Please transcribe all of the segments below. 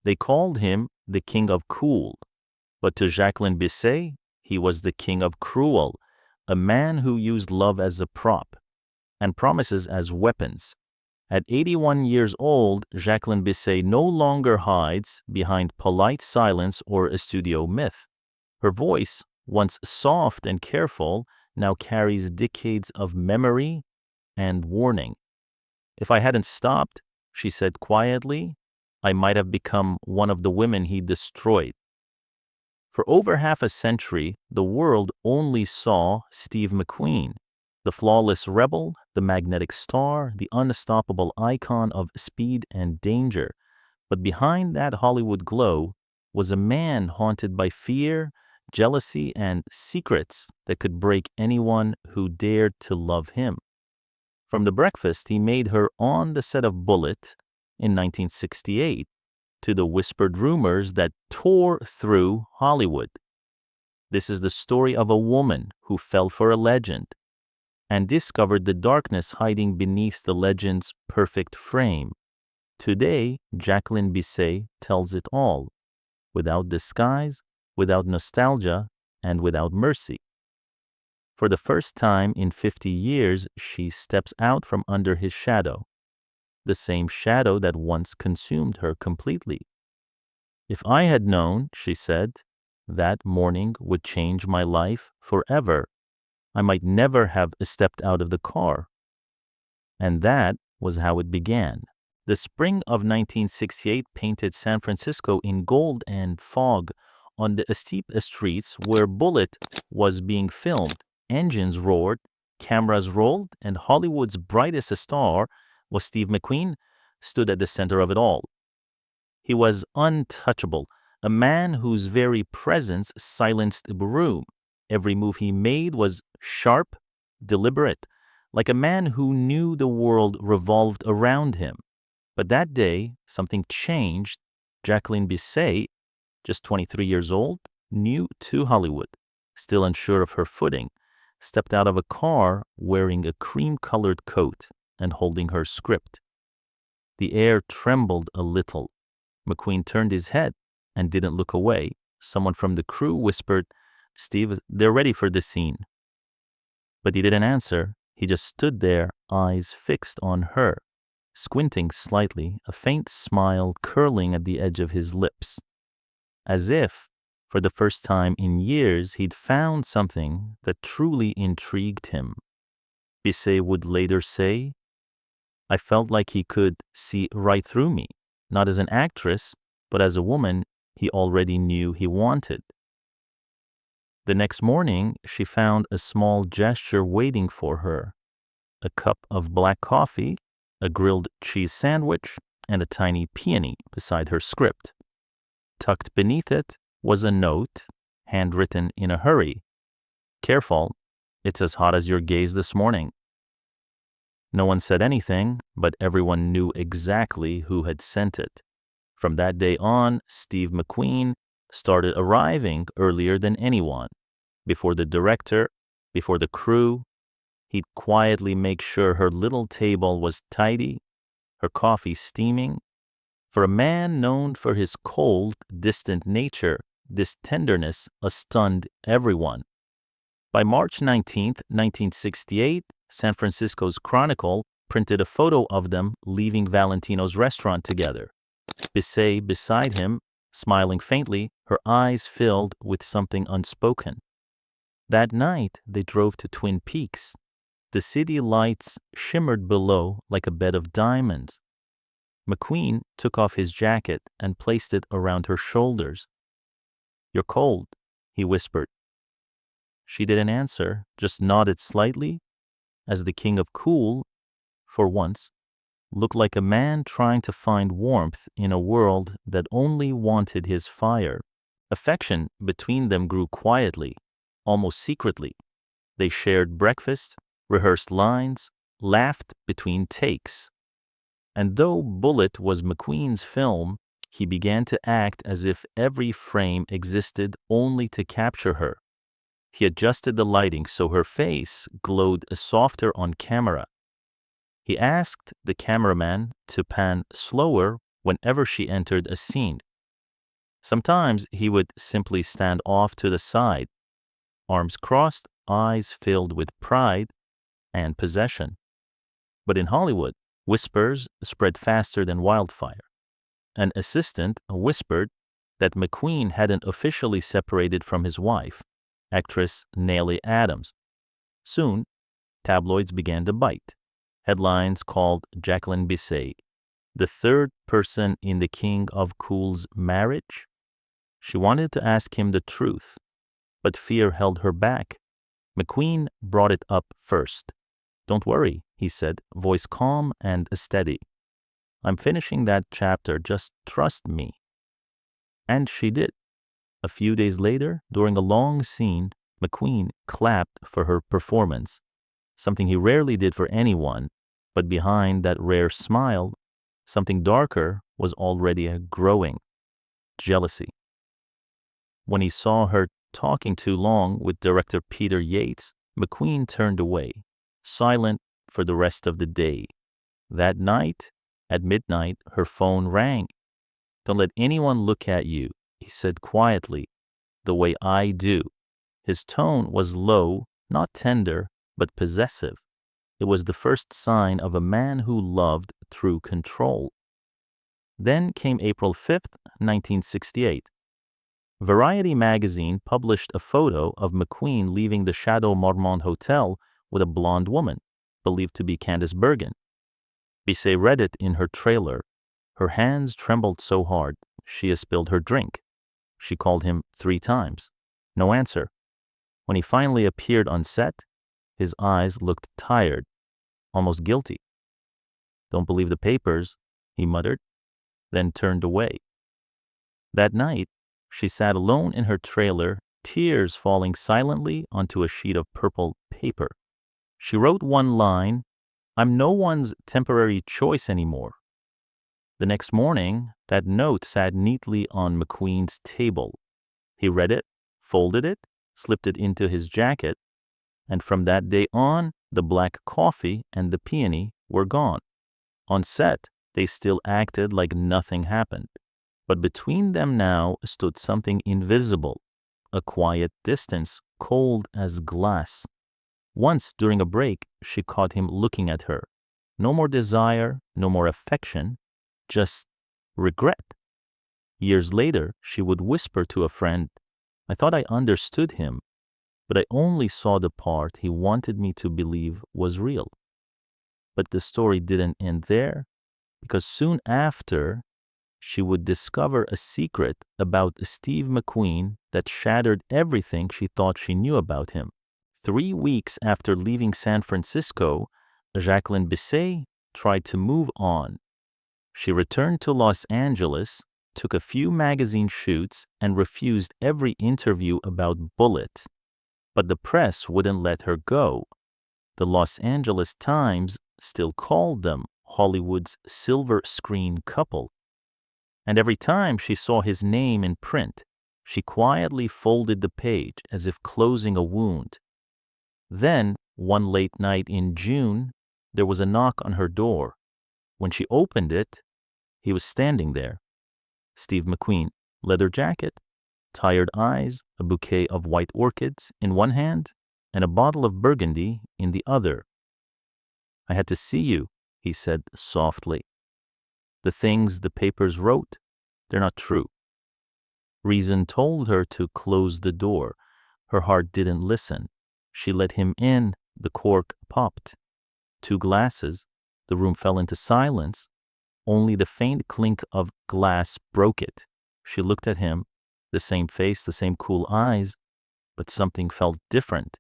They called him the King of Cool, but to Jacqueline Bisset, he was the King of Cruel, a man who used love as a prop and promises as weapons. At 81 years old, Jacqueline Bisset no longer hides behind polite silence or a studio myth. Her voice, once soft and careful, now carries decades of memory and warning. "If I hadn't stopped," she said quietly, "I might have become one of the women he destroyed." For over half a century, the world only saw Steve McQueen, the flawless rebel, the magnetic star, the unstoppable icon of speed and danger. But behind that Hollywood glow was a man haunted by fear, jealousy, and secrets that could break anyone who dared to love him. From the breakfast he made her on the set of Bullitt in 1968 to the whispered rumors that tore through Hollywood. This is the story of a woman who fell for a legend and discovered the darkness hiding beneath the legend's perfect frame. Today, Jacqueline Bisset tells it all, without disguise, without nostalgia, and without mercy. For the first time in 50 years, she steps out from under his shadow, the same shadow that once consumed her completely. "If I had known," she said, "that morning would change my life forever, I might never have stepped out of the car." And that was how it began. The spring of 1968 painted San Francisco in gold and fog. On the steep streets where Bullitt was being filmed, engines roared, cameras rolled, and Hollywood's brightest star was Steve McQueen, stood at the center of it all. He was untouchable, a man whose very presence silenced the room. Every move he made was sharp, deliberate, like a man who knew the world revolved around him. But that day, something changed. Jacqueline Bisset, just 23 years old, new to Hollywood, still unsure of her footing, stepped out of a car wearing a cream-colored coat and holding her script. The air trembled a little. McQueen turned his head and didn't look away. Someone from the crew whispered, "Steve, they're ready for this scene." But he didn't answer. He just stood there, eyes fixed on her, squinting slightly, a faint smile curling at the edge of his lips, as if, for the first time in years, he'd found something that truly intrigued him. Bisset would later say, "I felt like he could see right through me, not as an actress, but as a woman he already knew he wanted." The next morning, she found a small gesture waiting for her, a cup of black coffee, a grilled cheese sandwich, and a tiny peony beside her script. Tucked beneath it was a note, handwritten in a hurry. "Careful, it's as hot as your gaze this morning." No one said anything, but everyone knew exactly who had sent it. From that day on, Steve McQueen started arriving earlier than anyone. Before the director, before the crew, he'd quietly make sure her little table was tidy, her coffee steaming. For a man known for his cold, distant nature, this tenderness stunned everyone. By March 19, 1968, San Francisco's Chronicle printed a photo of them leaving Valentino's restaurant together. Bisset beside him, smiling faintly, her eyes filled with something unspoken. That night, they drove to Twin Peaks. The city lights shimmered below like a bed of diamonds. McQueen took off his jacket and placed it around her shoulders. "You're cold," he whispered. She didn't answer, just nodded slightly, as the King of Cool, for once, looked like a man trying to find warmth in a world that only wanted his fire. Affection between them grew quietly, almost secretly. They shared breakfast, rehearsed lines, laughed between takes. And though Bullitt was McQueen's film, he began to act as if every frame existed only to capture her. He adjusted the lighting so her face glowed softer on camera. He asked the cameraman to pan slower whenever she entered a scene, Sometimes he would simply stand off to the side, arms crossed, eyes filled with pride and possession. But in Hollywood, whispers spread faster than wildfire. An assistant whispered that McQueen hadn't officially separated from his wife, actress Nellie Adams. Soon, tabloids began to bite. Headlines called Jacqueline Bisset the third person in the King of Cool's marriage. She wanted to ask him the truth, but fear held her back. McQueen brought it up first. "Don't worry," he said, voice calm and steady. "I'm finishing that chapter, just trust me." And she did. A few days later, during a long scene, McQueen clapped for her performance, something he rarely did for anyone, but behind that rare smile, something darker was already growing: jealousy. When he saw her talking too long with director Peter Yates, McQueen turned away, silent for the rest of the day. That night, at midnight, her phone rang. "Don't let anyone look at you," he said quietly, "the way I do." His tone was low, not tender, but possessive. It was the first sign of a man who loved through control. Then came April 5th, 1968. Variety magazine published a photo of McQueen leaving the Chateau Marmont Hotel with a blonde woman, believed to be Candice Bergen. Bisset read it in her trailer. Her hands trembled so hard, she spilled her drink. She called him 3 times. No answer. When he finally appeared on set, his eyes looked tired, almost guilty. "Don't believe the papers," he muttered, then turned away. That night, she sat alone in her trailer, tears falling silently onto a sheet of purple paper. She wrote one line, "I'm no one's temporary choice anymore." The next morning, that note sat neatly on McQueen's table. He read it, folded it, slipped it into his jacket, and from that day on, the black coffee and the peony were gone. On set, they still acted like nothing happened. But between them now stood something invisible, a quiet distance, cold as glass. Once during a break, she caught him looking at her. No more desire, no more affection, just regret. Years later, she would whisper to a friend, "I thought I understood him, but I only saw the part he wanted me to believe was real." But the story didn't end there, because soon after, she would discover a secret about Steve McQueen that shattered everything she thought she knew about him. 3 weeks after leaving San Francisco, Jacqueline Bisset tried to move on. She returned to Los Angeles, took a few magazine shoots, and refused every interview about Bullet. But the press wouldn't let her go. The Los Angeles Times still called them Hollywood's silver screen couple. And every time she saw his name in print, she quietly folded the page as if closing a wound. Then, one late night in June, there was a knock on her door. When she opened it, he was standing there. Steve McQueen, leather jacket, tired eyes, a bouquet of white orchids in one hand, and a bottle of Burgundy in the other. "I had to see you," he said softly. "The things the papers wrote, they're not true." Reason told her to close the door. Her heart didn't listen. She let him in, the cork popped. 2 glasses, the room fell into silence. Only the faint clink of glass broke it. She looked at him, the same face, the same cool eyes, but something felt different.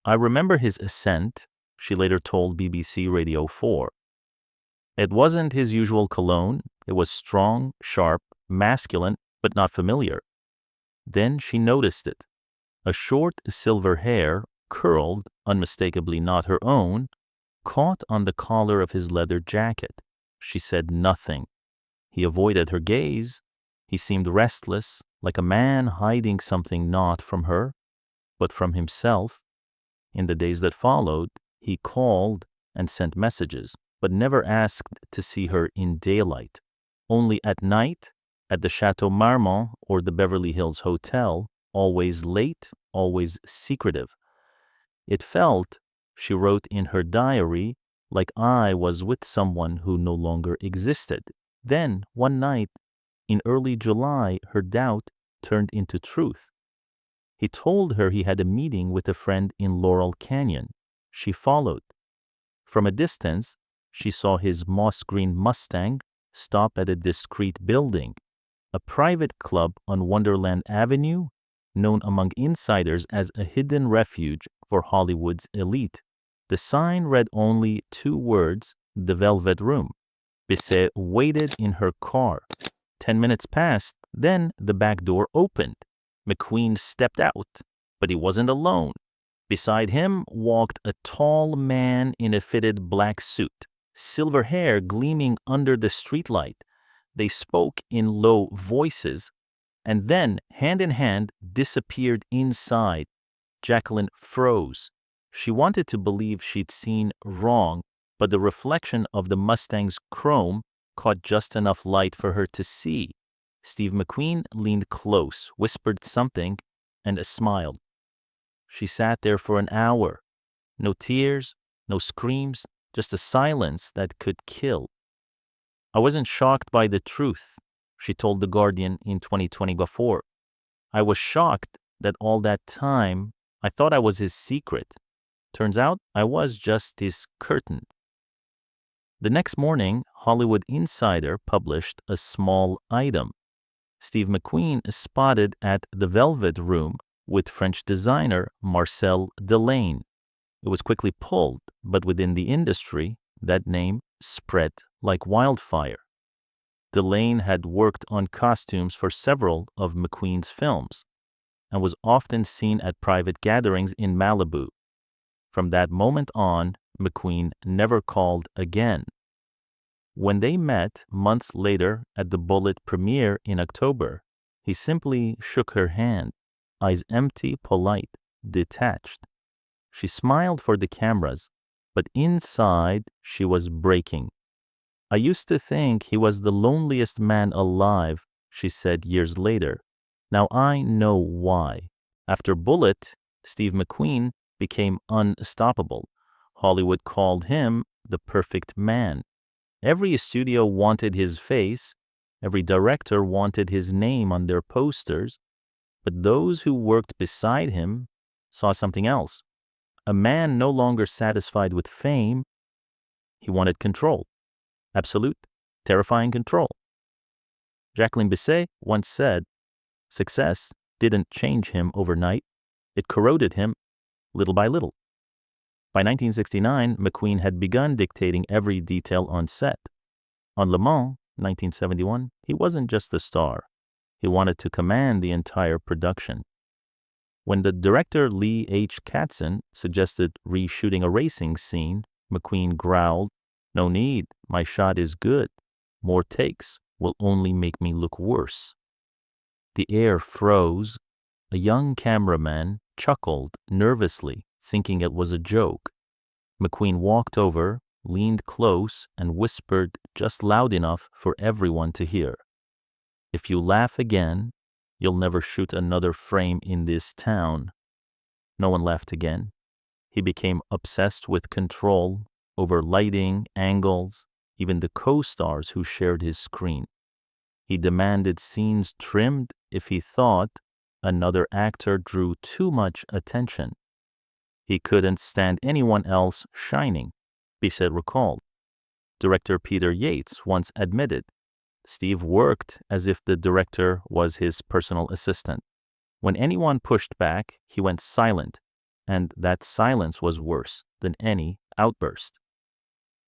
"I remember his scent," she later told BBC Radio 4. "It wasn't his usual cologne. It was strong, sharp, masculine, but not familiar." Then she noticed it. A short silver hair, curled, unmistakably not her own, caught on the collar of his leather jacket. She said nothing. He avoided her gaze. He seemed restless, like a man hiding something not from her, but from himself. In the days that followed, he called and sent messages, but never asked to see her in daylight. Only at night, At the Chateau Marmont or the Beverly Hills Hotel, always late, always secretive. It felt, she wrote in her diary, like I was with someone who no longer existed. Then, one night, in early July, her doubt turned into truth. He told her he had a meeting with a friend in Laurel Canyon. She followed. From a distance, she saw his moss green Mustang stop at a discreet building, a private club on Wonderland Avenue, known among insiders as a hidden refuge for Hollywood's elite. The sign read only 2 words, the Velvet Room. Bisset waited in her car. 10 minutes passed, then the back door opened. McQueen stepped out, but he wasn't alone. Beside him walked a tall man in a fitted black suit, silver hair gleaming under the streetlight. They spoke in low voices, and then, hand in hand, disappeared inside. Jacqueline froze. She wanted to believe she'd seen wrong, but the reflection of the Mustang's chrome caught just enough light for her to see. Steve McQueen leaned close, whispered something, and smiled. She sat there for an hour. No tears, no screams, just a silence that could kill. I wasn't shocked by the truth, she told The Guardian in 2024. I was shocked that all that time I thought I was his secret. Turns out I was just his curtain. The next morning, Hollywood Insider published a small item. Steve McQueen spotted at the Velvet Room with French designer Marcel Delaine. It was quickly pulled, but within the industry, that name spread like wildfire. Delaine had worked on costumes for several of McQueen's films and was often seen at private gatherings in Malibu. From that moment on, McQueen never called again. When they met months later at the Bullet premiere in October, he simply shook her hand, eyes empty, polite, detached. She smiled for the cameras, but inside she was breaking. I used to think he was the loneliest man alive, she said years later. Now I know why. After Bullet, Steve McQueen became unstoppable. Hollywood called him the perfect man. Every studio wanted his face, every director wanted his name on their posters, but those who worked beside him saw something else. A man no longer satisfied with fame, he wanted control. Absolute, terrifying control. Jacqueline Bisset once said, success didn't change him overnight, it corroded him little by little. By 1969, McQueen had begun dictating every detail on set. On Le Mans, 1971, he wasn't just a star. He wanted to command the entire production. When the director Lee H. Katzin suggested reshooting a racing scene, McQueen growled, "No need, my shot is good. More takes will only make me look worse." The air froze. A young cameraman chuckled nervously, thinking it was a joke. McQueen walked over, leaned close, and whispered just loud enough for everyone to hear. "If you laugh again, you'll never shoot another frame in this town." No one laughed again. He became obsessed with control over lighting, angles, even the co-stars who shared his screen. He demanded scenes trimmed if he thought another actor drew too much attention. He couldn't stand anyone else shining, Bisset recalled. Director Peter Yates once admitted, Steve worked as if the director was his personal assistant. When anyone pushed back, he went silent, and that silence was worse than any outburst.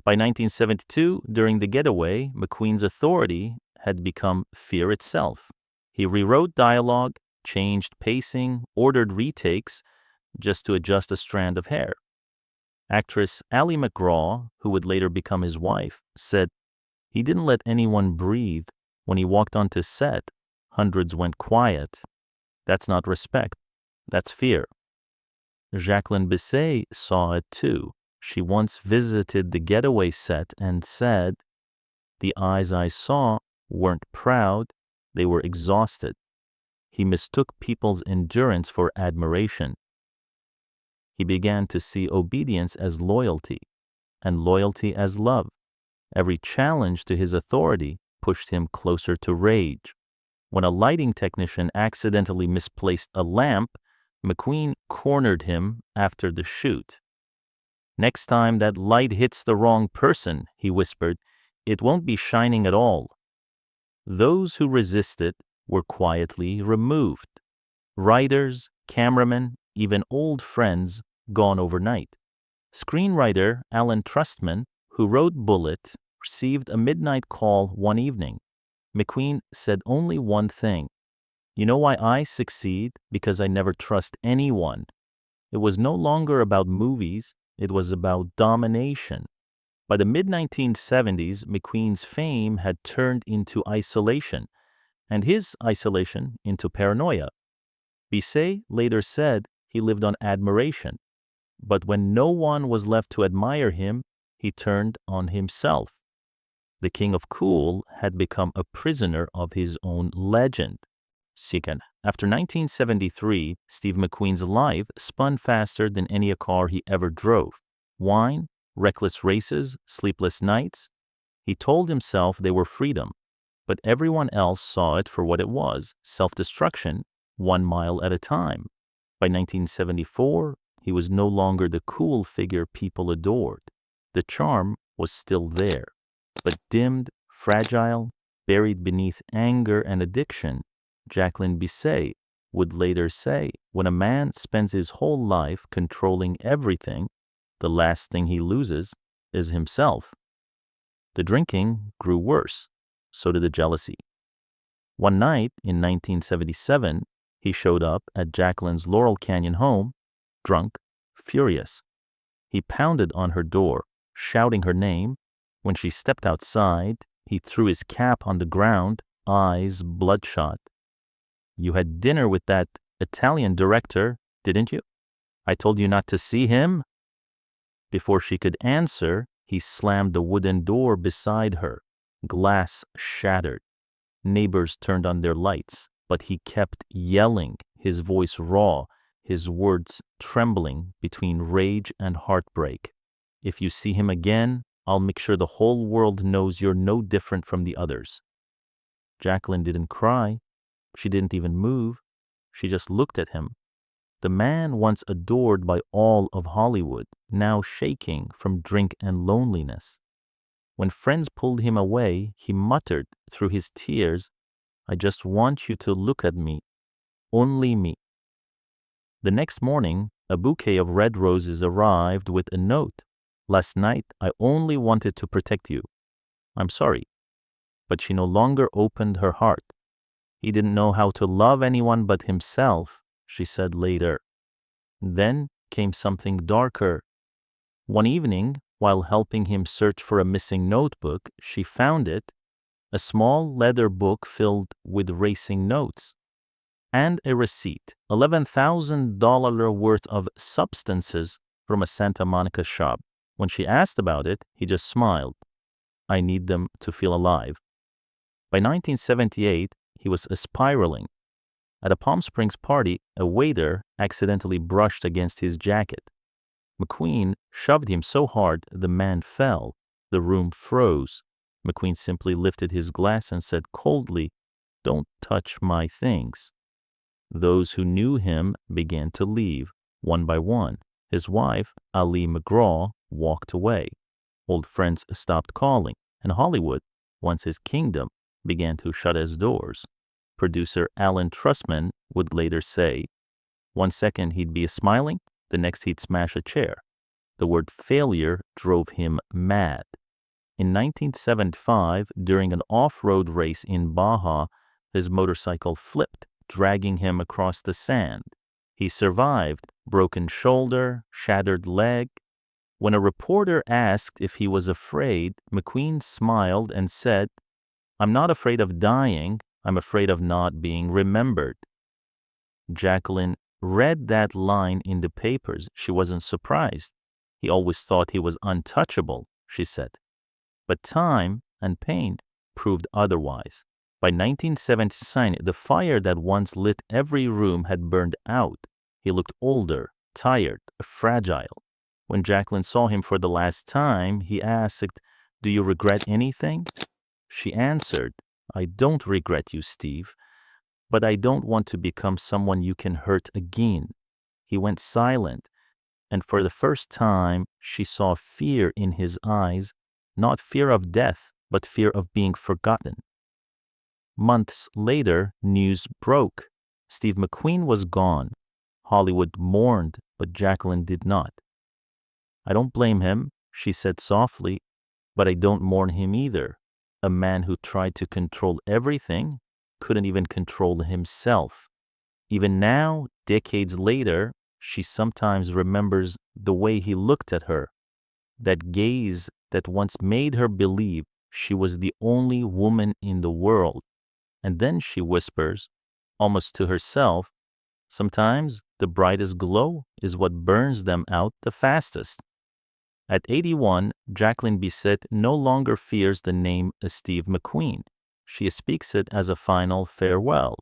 By 1972, during The Getaway, McQueen's authority had become fear itself. He rewrote dialogue, changed pacing, ordered retakes, just to adjust a strand of hair. Actress Ally McGraw, who would later become his wife, said, "He didn't let anyone breathe. When he walked onto set, hundreds went quiet. That's not respect. That's fear." Jacqueline Bisset saw it too. She once visited the Getaway set and said, "The eyes I saw weren't proud, They were exhausted. He mistook people's endurance for admiration. He began to see obedience as loyalty, and loyalty as love. Every challenge to his authority pushed him closer to rage. When a lighting technician accidentally misplaced a lamp, McQueen cornered him after the shoot. "Next time that light hits the wrong person," he whispered, "it won't be shining at all." Those who resisted were quietly removed. Writers, cameramen, even old friends gone overnight. Screenwriter Alan Trustman, who wrote Bullet, received a midnight call one evening. McQueen said only one thing: "You know why I succeed? Because I never trust anyone." It was no longer about movies, it was about domination. By the mid-1970s, McQueen's fame had turned into isolation, and his isolation into paranoia. Bisset later said he lived on admiration, but when no one was left to admire him, he turned on himself. The king of cool had become a prisoner of his own legend. Second, after 1973, Steve McQueen's life spun faster than any car he ever drove. Wine, reckless races, sleepless nights. He told himself they were freedom, but everyone else saw it for what it was: self-destruction, 1 mile at a time. By 1974, he was no longer the cool figure people adored. The charm was still there, but dimmed, fragile, buried beneath anger and addiction. Jacqueline Bisset would later say, "When a man spends his whole life controlling everything, the last thing he loses is himself." The drinking grew worse, so did the jealousy. One night in 1977, he showed up at Jacqueline's Laurel Canyon home, drunk, furious. He pounded on her door, shouting her name. When she stepped outside, he threw his cap on the ground, eyes bloodshot. "You had dinner with that Italian director, didn't you? I told you not to see him." Before she could answer, he slammed the wooden door beside her. Glass shattered. Neighbors turned on their lights, but he kept yelling, his voice raw, his words trembling between rage and heartbreak. "If you see him again, I'll make sure the whole world knows you're no different from the others." Jacqueline didn't cry. She didn't even move. She just looked at him. The man once adored by all of Hollywood, now shaking from drink and loneliness. When friends pulled him away, he muttered through his tears, "I just want you to look at me. Only me." The next morning, a bouquet of red roses arrived with a note. "Last night, I only wanted to protect you. I'm sorry." But she no longer opened her heart. "He didn't know how to love anyone but himself," she said later. Then came something darker. One evening, while helping him search for a missing notebook, she found it, a small leather book filled with racing notes, and a receipt, $11,000 worth of substances from a Santa Monica shop. When she asked about it, he just smiled. "I need them to feel alive." By 1978, he was spiraling. At a Palm Springs party, a waiter accidentally brushed against his jacket. McQueen shoved him so hard the man fell. The room froze. McQueen simply lifted his glass and said coldly, "Don't touch my things." Those who knew him began to leave, one by one. His wife, Ali McGraw, walked away. Old friends stopped calling, and Hollywood, once his kingdom, began to shut its doors. Producer Alan Trustman would later say, "One second he'd be smiling, the next he'd smash a chair." The word failure drove him mad. In 1975, during an off-road race in Baja, his motorcycle flipped, dragging him across the sand. He survived, broken shoulder, shattered leg. When a reporter asked if he was afraid, McQueen smiled and said, "I'm not afraid of dying, I'm afraid of not being remembered." Jacqueline read that line in the papers. She wasn't surprised. "He always thought he was untouchable," she said. But time and pain proved otherwise. By 1979, the fire that once lit every room had burned out. He looked older, tired, fragile. When Jacqueline saw him for the last time, he asked, "Do you regret anything?" She answered, "I don't regret you, Steve, but I don't want to become someone you can hurt again." He went silent, and for the first time, she saw fear in his eyes, not fear of death, but fear of being forgotten. Months later, news broke. Steve McQueen was gone. Hollywood mourned, but Jacqueline did not. "I don't blame him," she said softly, "but I don't mourn him either. A man who tried to control everything couldn't even control himself." Even now, decades later, she sometimes remembers the way he looked at her, that gaze that once made her believe she was the only woman in the world. And then she whispers, almost to herself, sometimes the brightest glow is what burns them out the fastest. At 81, Jacqueline Bisset no longer fears the name Steve McQueen. She speaks it as a final farewell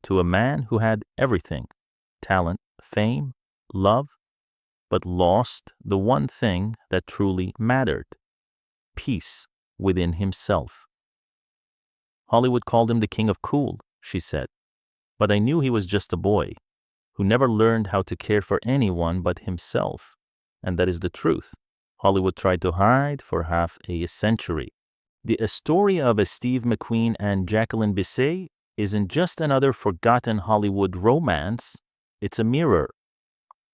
to a man who had everything: talent, fame, love, but lost the one thing that truly mattered: peace within himself. "Hollywood called him the king of cool," she said, "but I knew he was just a boy who never learned how to care for anyone but himself. And that is the truth Hollywood tried to hide for half a century." The story of Steve McQueen and Jacqueline Bisset isn't just another forgotten Hollywood romance. It's a mirror,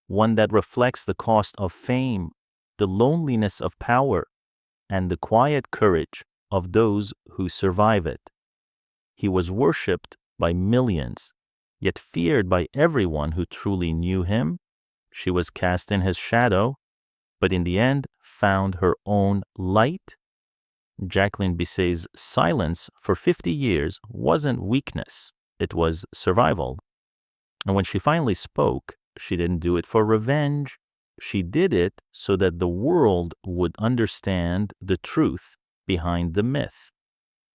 one that reflects the cost of fame, the loneliness of power, and the quiet courage of those who survive it. He was worshipped by millions, yet feared by everyone who truly knew him. She was cast in his shadow, but in the end found her own light. Jacqueline Bisset's silence for 50 years wasn't weakness, it was survival. And when she finally spoke, she didn't do it for revenge. She did it so that the world would understand the truth behind the myth.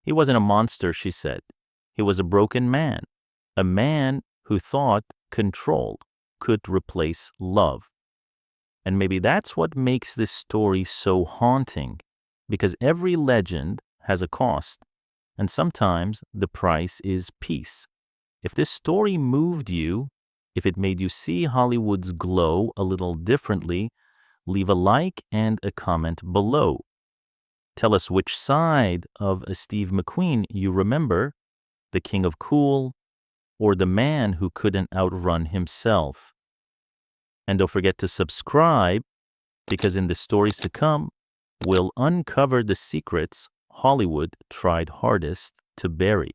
He wasn't a monster, she said. He was a broken man, a man who thought control could replace love. And maybe that's what makes this story so haunting, because every legend has a cost, and sometimes the price is peace. If this story moved you, if it made you see Hollywood's glow a little differently, leave a like and a comment below. Tell us which side of Steve McQueen you remember, the king of cool or the man who couldn't outrun himself. And don't forget to subscribe, because in the stories to come, we'll uncover the secrets Hollywood tried hardest to bury.